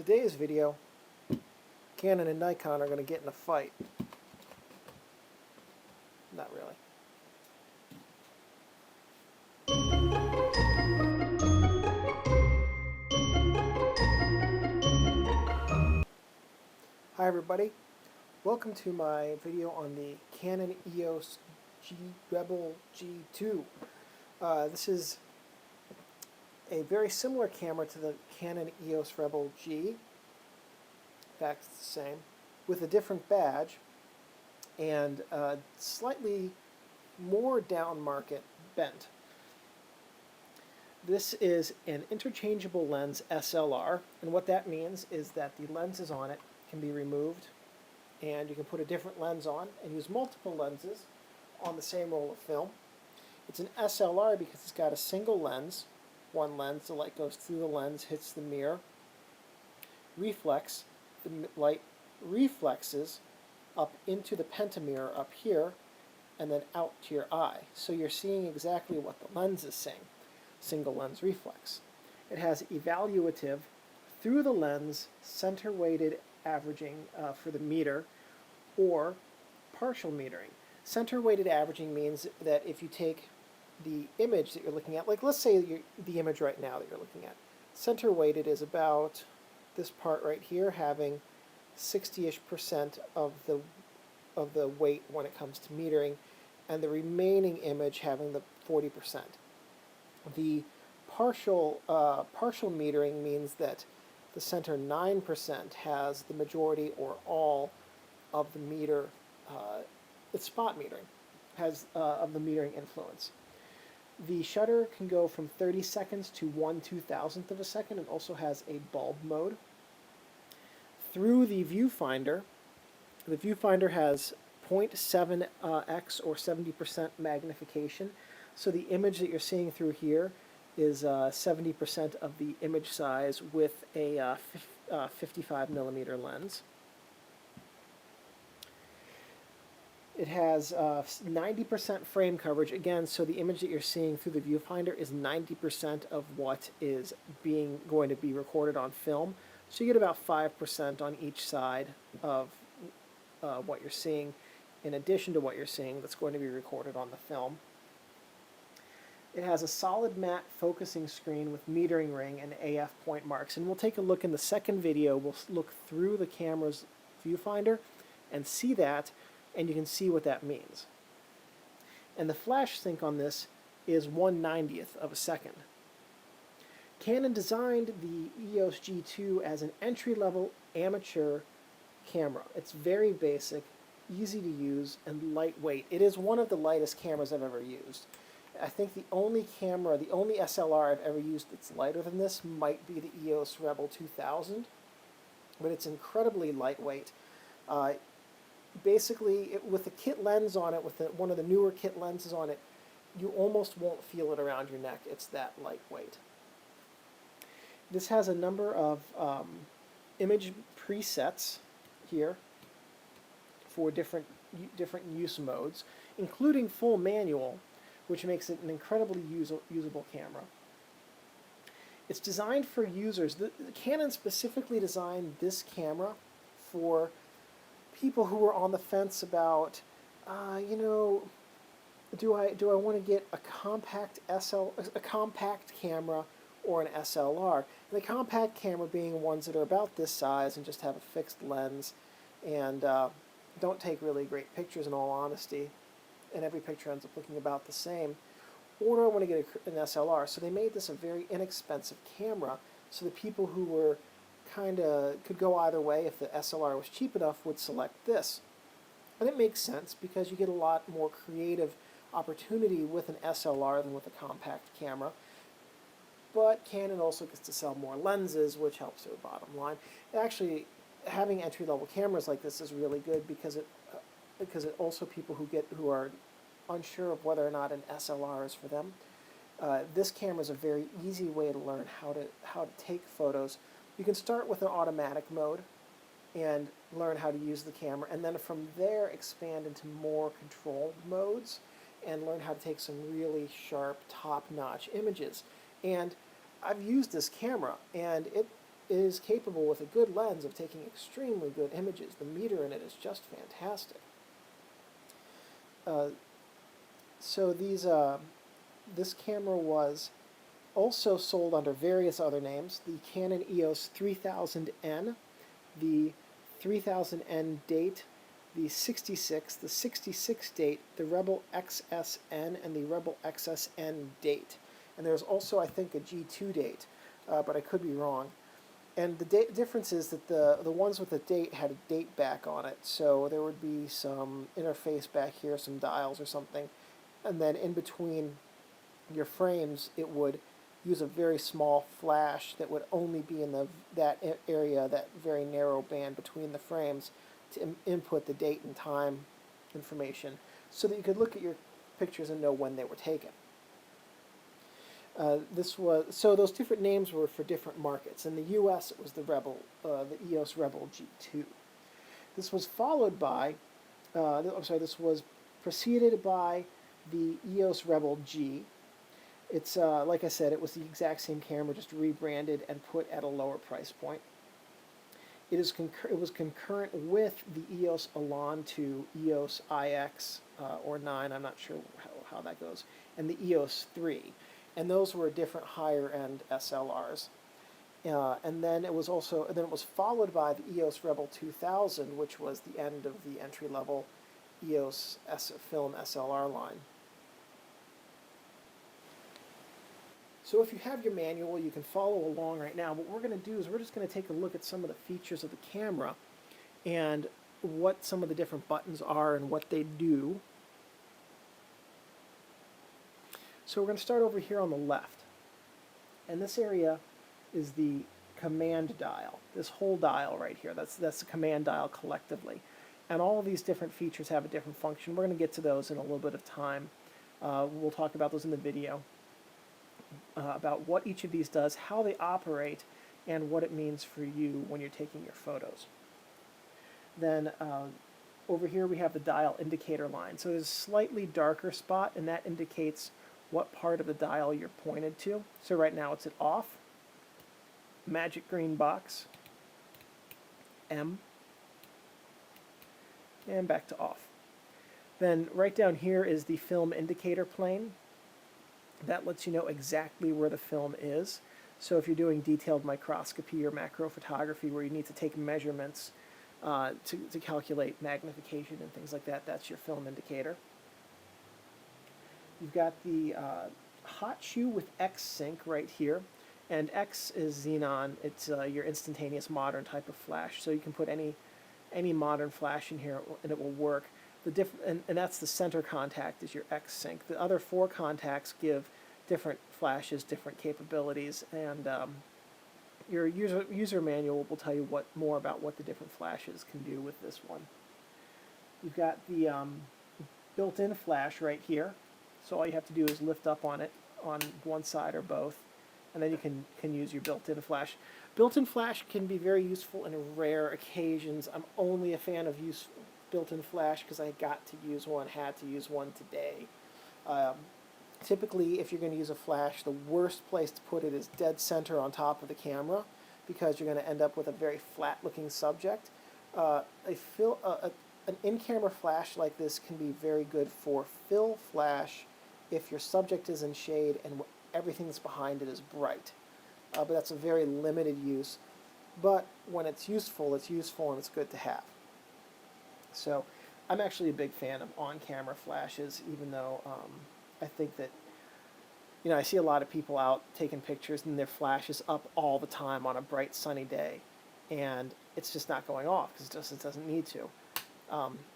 today's video, Canon and Nikon are going to get in a fight. Not really. Hi everybody, welcome to my video on the Canon EOS Rebel G2. This is a very similar camera to the Canon EOS Rebel G. In fact, it's the same, with a different badge and slightly more down market bent. This is an interchangeable lens SLR, and what that means is that the lenses on it can be removed, and you can put a different lens on and use multiple lenses on the same roll of film. It's an SLR because it's got a single lens, one lens. The light goes through the lens, hits the mirror, reflects, the light reflexes up into the penta-mirror up here and then out to your eye. So you're seeing exactly what the lens is saying, single lens reflex. It has evaluative through the lens, center weighted averaging for the meter, or partial metering. Center weighted averaging means that if you take the image that you're looking at, like let's say the image right now that you're looking at, center weighted is about this part right here having 60-ish% of the weight when it comes to metering, and the remaining image having the 40%. The partial metering means that the center 9% has the majority or all of the meter. It's spot metering, has of the metering influence. The shutter can go from 30 seconds to 1/2000th of a second, and also has a bulb mode. Through the viewfinder has 0.7x or 70% magnification. So the image that you're seeing through here is 70% of the image size with a 55mm lens. It has 90% frame coverage, again, so the image that you're seeing through the viewfinder is 90% of what is going to be recorded on film. So you get about 5% on each side of what you're seeing, in addition to what you're seeing that's going to be recorded on the film. It has a solid matte focusing screen with metering ring and AF point marks. And we'll take a look in the second video. We'll look through the camera's viewfinder and see that, and you can see what that means. And the flash sync on this is 1/90th of a second. Canon designed the EOS G2 as an entry-level amateur camera. It's very basic, easy to use, and lightweight. It is one of the lightest cameras I've ever used. I think the only SLR I've ever used that's lighter than this might be the EOS Rebel 2000, but it's incredibly lightweight. Basically, with the kit lens on it, with one of the newer kit lenses on it, you almost won't feel it around your neck. It's that lightweight. This has a number of image presets here for different use modes, including full manual, which makes it an incredibly usable camera. It's designed for users. The Canon specifically designed this camera for people who were on the fence about, do I want to get a compact camera or an SLR? And the compact camera being ones that are about this size and just have a fixed lens and don't take really great pictures, in all honesty, and every picture ends up looking about the same. Or do I want to get an SLR? So they made this a very inexpensive camera, so the people who were could go either way. If the SLR was cheap enough, would select this. And it makes sense because you get a lot more creative opportunity with an SLR than with a compact camera. But Canon also gets to sell more lenses, which helps their bottom line. Actually, having entry-level cameras like this is really good because it also people who are unsure of whether or not an SLR is for them. This camera is a very easy way to learn how to take photos. You can start with an automatic mode and learn how to use the camera, and then from there expand into more controlled modes and learn how to take some really sharp, top-notch images. And I've used this camera, and is capable with a good lens of taking extremely good images. The meter in it is just fantastic. So this camera was also sold under various other names. The Canon EOS 3000N, the 3000N date, the 66 date, the Rebel XSN, and the Rebel XSN date. And there's also, I think, a G2 date, but I could be wrong. And the difference is that the ones with the date had a date back on it, so there would be some interface back here, some dials or something, and then in between your frames it would use a very small flash that would only be in that area, that very narrow band between the frames, to input the date and time information so that you could look at your pictures and know when they were taken. So those different names were for different markets. In the U.S. it was the EOS Rebel G2. This was followed by, this was preceded by the EOS Rebel G. It's, like I said, it was the exact same camera, just rebranded and put at a lower price point. It was concurrent with the EOS Elan 2, EOS IX, or 9, I'm not sure how that goes, and the EOS 3. And those were different higher-end SLRs. And then it was followed by the EOS Rebel 2000, which was the end of the entry-level EOS film SLR line. So if you have your manual, you can follow along right now. What we're going to do is we're just going to take a look at some of the features of the camera and what some of the different buttons are and what they do. So we're going to start over here on the left. And this area is the command dial. This whole dial right here, that's the command dial collectively. And all of these different features have a different function. We're going to get to those in a little bit of time. We'll talk about those in the video, about what each of these does, how they operate, and what it means for you when you're taking your photos. Then over here we have the dial indicator line. So there's a slightly darker spot, and that indicates what part of the dial you're pointed to. So right now it's at off, magic green box, M, and back to off. Then right down here is the film indicator plane. That lets you know exactly where the film is. So if you're doing detailed microscopy or macro photography where you need to take measurements to calculate magnification and things like that, that's your film indicator. You've got the hot shoe with X sync right here, and X is xenon. It's your instantaneous modern type of flash, so you can put any modern flash in here and it will work. And that's the center contact is your X sync. The other 4 contacts give different flashes, different capabilities, and your user manual will tell you more about what the different flashes can do with this one. You've got the built-in flash right here. So all you have to do is lift up on it on one side or both, and then you can use your built-in flash. Built-in flash can be very useful in rare occasions. I'm only a fan of built-in flash because I had to use one today. Typically, if you're going to use a flash, the worst place to put it is dead center on top of the camera because you're going to end up with a very flat-looking subject. An in-camera flash like this can be very good for fill flash if your subject is in shade and everything that's behind it is bright. But that's a very limited use. But when it's useful and it's good to have. So I'm actually a big fan of on-camera flashes, even though I think that, I see a lot of people out taking pictures and their flash is up all the time on a bright sunny day. And it's just not going off because it doesn't need to.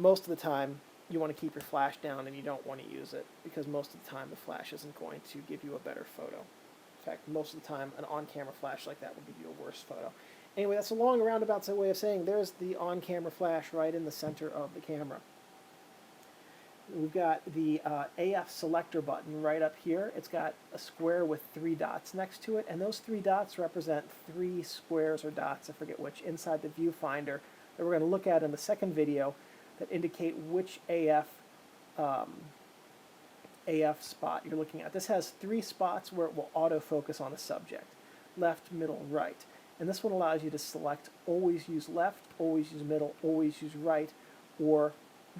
Most of the time, you want to keep your flash down and you don't want to use it because most of the time the flash isn't going to give you a better photo. In fact, most of the time an on-camera flash like that will give you a worse photo. Anyway, that's a long roundabout way of saying there's the on-camera flash right in the center of the camera. We've got the AF selector button right up here. It's got a square with 3 dots next to it, and those 3 dots represent 3 squares or dots, I forget which, inside the viewfinder that we're going to look at in the second video that indicate which AF spot you're looking at. This has 3 spots where it will autofocus on a subject, left, middle, right. And this one allows you to select always use left, always use middle, always use right, or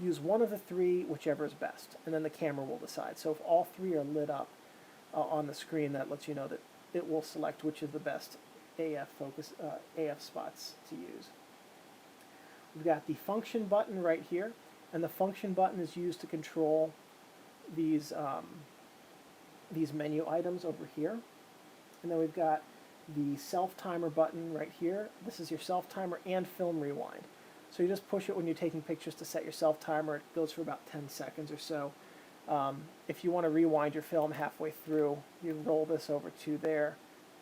use one of the three, whichever is best, and then the camera will decide. So if all three are lit up on the screen, that lets you know that it will select which is the best AF spots to use. We've got the function button right here, and the function button is used to control these menu items over here. And then we've got the self-timer button right here. This is your self-timer and film rewind. So you just push it when you're taking pictures to set your self-timer. It goes for about 10 seconds or so. If you want to rewind your film halfway through, you roll this over to there,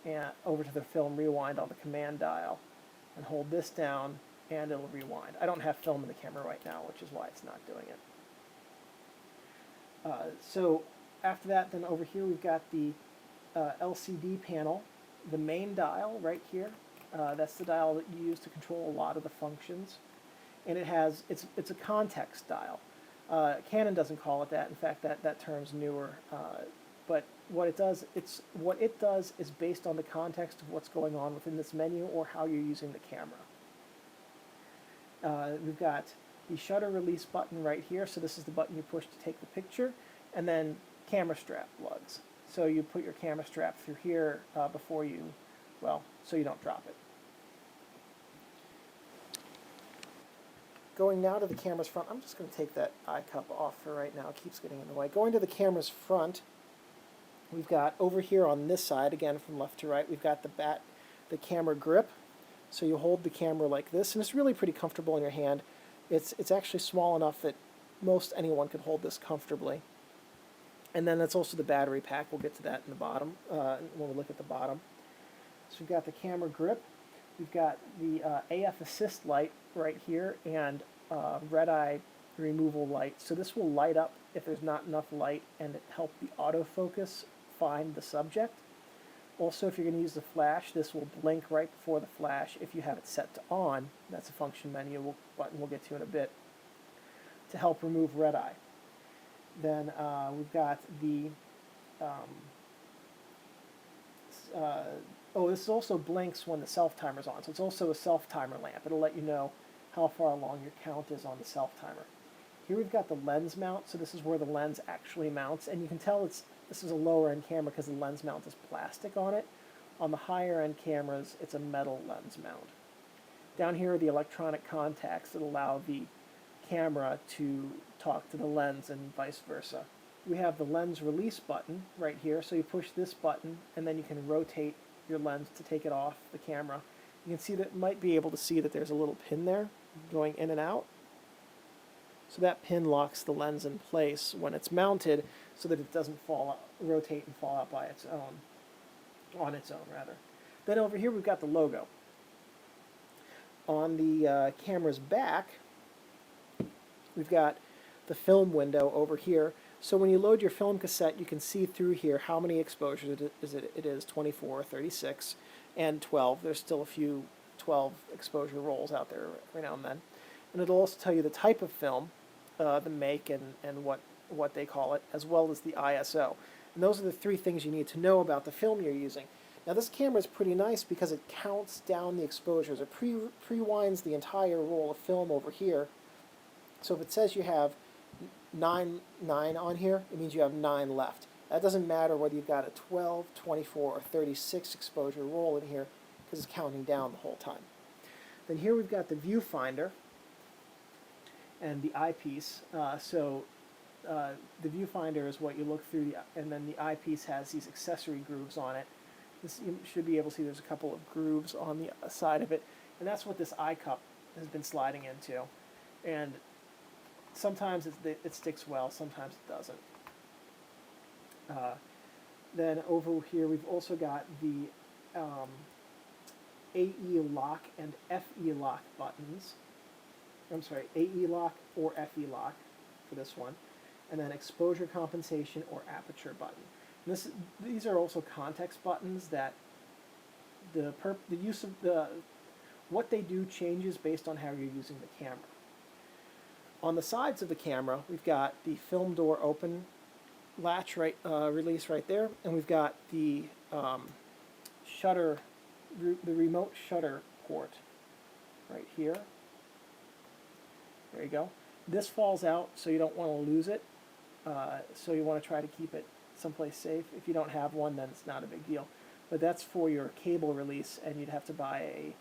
and over to the film rewind on the command dial, and hold this down, and it'll rewind. I don't have film in the camera right now, which is why it's not doing it. So after that, then over here we've got the LCD panel, the main dial right here. That's the dial that you use to control a lot of the functions, and it's a context dial. Canon doesn't call it that. In fact, that term's newer. But what it does is based on the context of what's going on within this menu or how you're using the camera. We've got the shutter release button right here. So this is the button you push to take the picture, and then camera strap lugs. So you put your camera strap through here before you, so you don't drop it. Going now to the camera's front, I'm just going to take that eye cup off for right now. It keeps getting in the way. Going to the camera's front, we've got over here on this side, again from left to right, we've got the camera grip. So you hold the camera like this, and it's really pretty comfortable in your hand. It's actually small enough that most anyone can hold this comfortably. And then that's also the battery pack. We'll get to that in the bottom when we look at the bottom. So we've got the camera grip. We've got the AF assist light right here, and red eye removal light. So this will light up if there's not enough light, and it help the autofocus find the subject. Also, if you're going to use the flash, this will blink right before the flash if you have it set to on. That's a function menu button we'll get to in a bit, to help remove red eye. Then we've got the this also blinks when the self-timer's on. So it's also a self-timer lamp. It'll let you know how far along your count is on the self-timer. Here we've got the lens mount. So this is where the lens actually mounts. And you can tell this is a lower-end camera because the lens mount is plastic on it. On the higher-end cameras, it's a metal lens mount. Down here are the electronic contacts that allow the camera to talk to the lens and vice versa. We have the lens release button right here. So you push this button, and then you can rotate your lens to take it off the camera. You can see that, might be able to see that there's a little pin there going in and out. So that pin locks the lens in place when it's mounted so that it doesn't rotate and fall out on its own rather. Then over here we've got the logo. On the camera's back, we've got the film window over here. So when you load your film cassette, you can see through here how many exposures it is, 24, 36, and 12. There's still a few 12 exposure rolls out there every now and then. And it'll also tell you the type of film, the make and what they call it, as well as the ISO. And those are the three things you need to know about the film you're using. Now this camera is pretty nice because it counts down the exposures. It pre-winds the entire roll of film over here. So if it says you have 9 on here, it means you have 9 left. That doesn't matter whether you've got a 12, 24, or 36 exposure roll in here because it's counting down the whole time. Then here we've got the viewfinder and the eyepiece. The viewfinder is what you look through, and then the eyepiece has these accessory grooves on it. You should be able to see there's a couple of grooves on the side of it, and that's what this eye cup has been sliding into. And sometimes it sticks well, sometimes it doesn't. Then over here we've also got the AE lock and FE lock buttons. I'm sorry, AE lock or FE lock for this one. And then exposure compensation or aperture button. And these are also context buttons that the use of what they do changes based on how you're using the camera. On the sides of the camera, we've got the film door open latch release right there, and we've got the shutter the remote shutter port right here. There you go. This falls out, so you don't want to lose it. So you want to try to keep it someplace safe. If you don't have one, then it's not a big deal. But that's for your cable release, and you'd have to buy an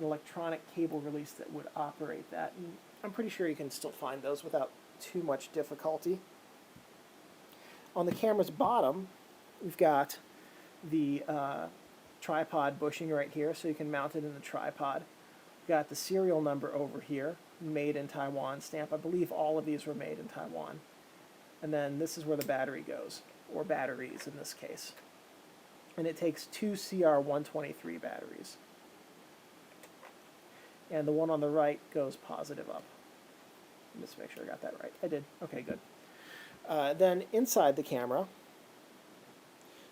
electronic cable release that would operate that. And I'm pretty sure you can still find those without too much difficulty. On the camera's bottom, we've got the tripod bushing right here, so you can mount it in the tripod. We've got the serial number over here, made in Taiwan stamp. I believe all of these were made in Taiwan. And then this is where the battery goes, or batteries in this case. And it takes 2 CR123 batteries. And the one on the right goes positive up. Just make sure I got that right. I did. Okay, good. Then inside the camera,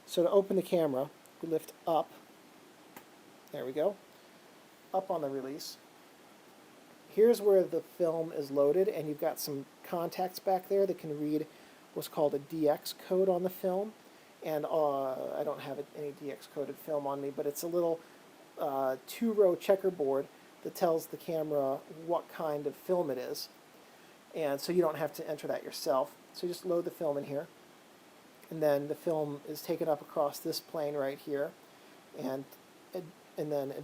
so to open the camera, we lift up. There we go. Up on the release. Here's where the film is loaded, and you've got some contacts back there that can read what's called a DX code on the film. And I don't have any DX coded film on me, but it's a little 2-row checkerboard that tells the camera what kind of film it is. And so you don't have to enter that yourself. So you just load the film in here. And then the film is taken up across this plane right here. And then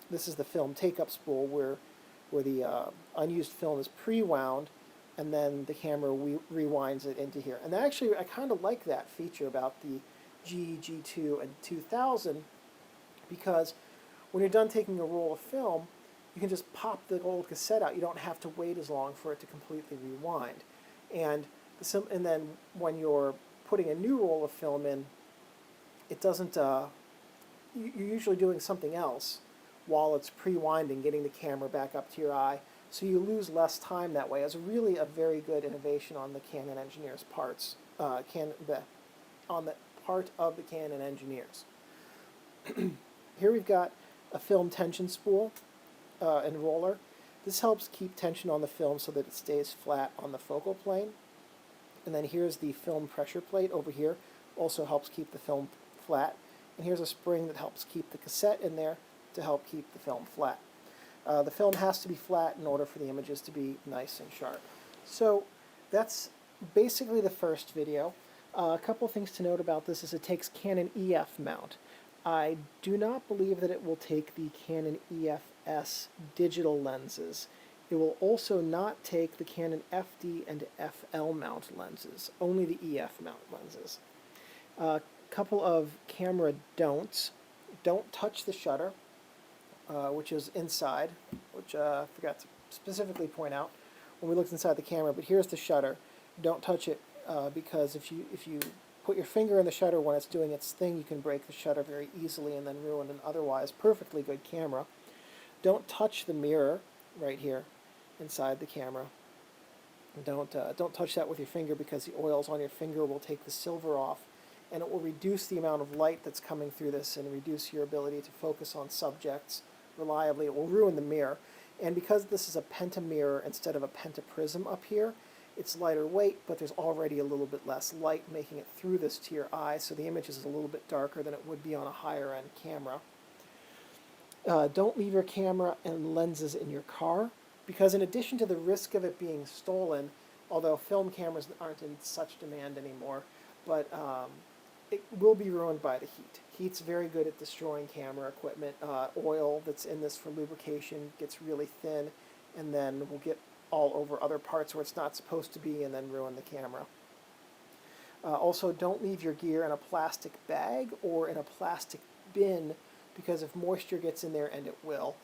this is the film take-up spool where the unused film is pre-wound, and then the camera rewinds it into here. And actually, I kind of like that feature about the G, G2, and 2000, because when you're done taking a roll of film, you can just pop the old cassette out. You don't have to wait as long for it to completely rewind. And then when you're putting a new roll of film in, it doesn't, you're usually doing something else while it's pre-winding, getting the camera back up to your eye. So you lose less time that way. It's really a very good innovation on the Canon engineers' parts, on the part of the Canon engineers. Here we've got a film tension spool and roller. This helps keep tension on the film so that it stays flat on the focal plane. And then here's the film pressure plate over here. Also helps keep the film flat. And here's a spring that helps keep the cassette in there to help keep the film flat. The film has to be flat in order for the images to be nice and sharp. So that's basically the first video. A couple things to note about this is it takes Canon EF mount. I do not believe that it will take the Canon EF-S digital lenses. It will also not take the Canon FD and FL mount lenses, only the EF mount lenses. A couple of camera don'ts. Don't touch the shutter, which is inside, which I forgot to specifically point out when we looked inside the camera, but here's the shutter. Don't touch it because if you put your finger in the shutter when it's doing its thing, you can break the shutter very easily and then ruin an otherwise perfectly good camera. Don't touch the mirror right here inside the camera. Don't touch that with your finger because the oils on your finger will take the silver off, and it will reduce the amount of light that's coming through this and reduce your ability to focus on subjects reliably. It will ruin the mirror. And because this is a penta-mirror instead of a pentaprism up here, it's lighter weight, but there's already a little bit less light making it through this to your eye, so the image is a little bit darker than it would be on a higher-end camera. Don't leave your camera and lenses in your car, because in addition to the risk of it being stolen, although film cameras aren't in such demand anymore, but it will be ruined by the heat. Heat's very good at destroying camera equipment. Oil that's in this for lubrication gets really thin, and then will get all over other parts where it's not supposed to be and then ruin the camera. Also, don't leave your gear in a plastic bag or in a plastic bin, because if moisture gets in there, and it will,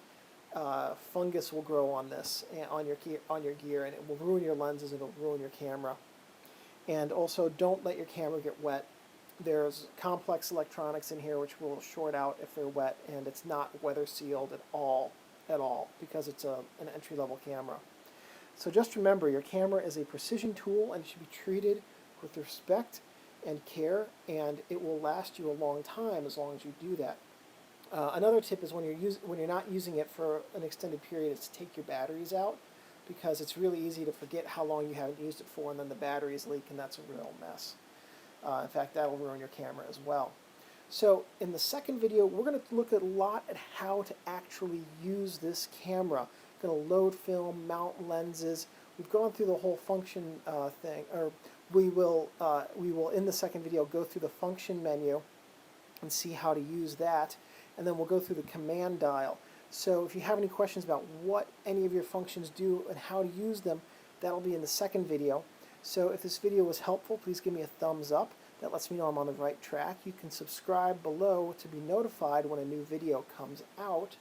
fungus will grow on this, on your gear, and it will ruin your lenses, and it'll ruin your camera. And also, don't let your camera get wet. There's complex electronics in here which will short out if they're wet, and it's not weather sealed at all, because it's an entry-level camera. So just remember, your camera is a precision tool, and it should be treated with respect and care, and it will last you a long time as long as you do that. Another tip is when you're not using it for an extended period is to take your batteries out, because it's really easy to forget how long you haven't used it for, and then the batteries leak, and that's a real mess. In fact, that will ruin your camera as well. So in the second video, we're going to look a lot at how to actually use this camera. Going to load film, mount lenses. We've gone through the whole function thing, or we will in the second video go through the function menu and see how to use that, and then we'll go through the command dial. So if you have any questions about what any of your functions do and how to use them, that'll be in the second video. So if this video was helpful, please give me a thumbs up. That lets me know I'm on the right track. You can subscribe below to be notified when a new video comes out.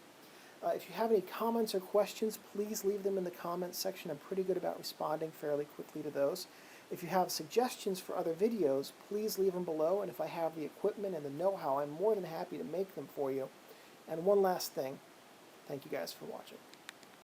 If you have any comments or questions, please leave them in the comments section. I'm pretty good about responding fairly quickly to those. If you have suggestions for other videos, please leave them below, and if I have the equipment and the know-how, I'm more than happy to make them for you. And one last thing, thank you guys for watching.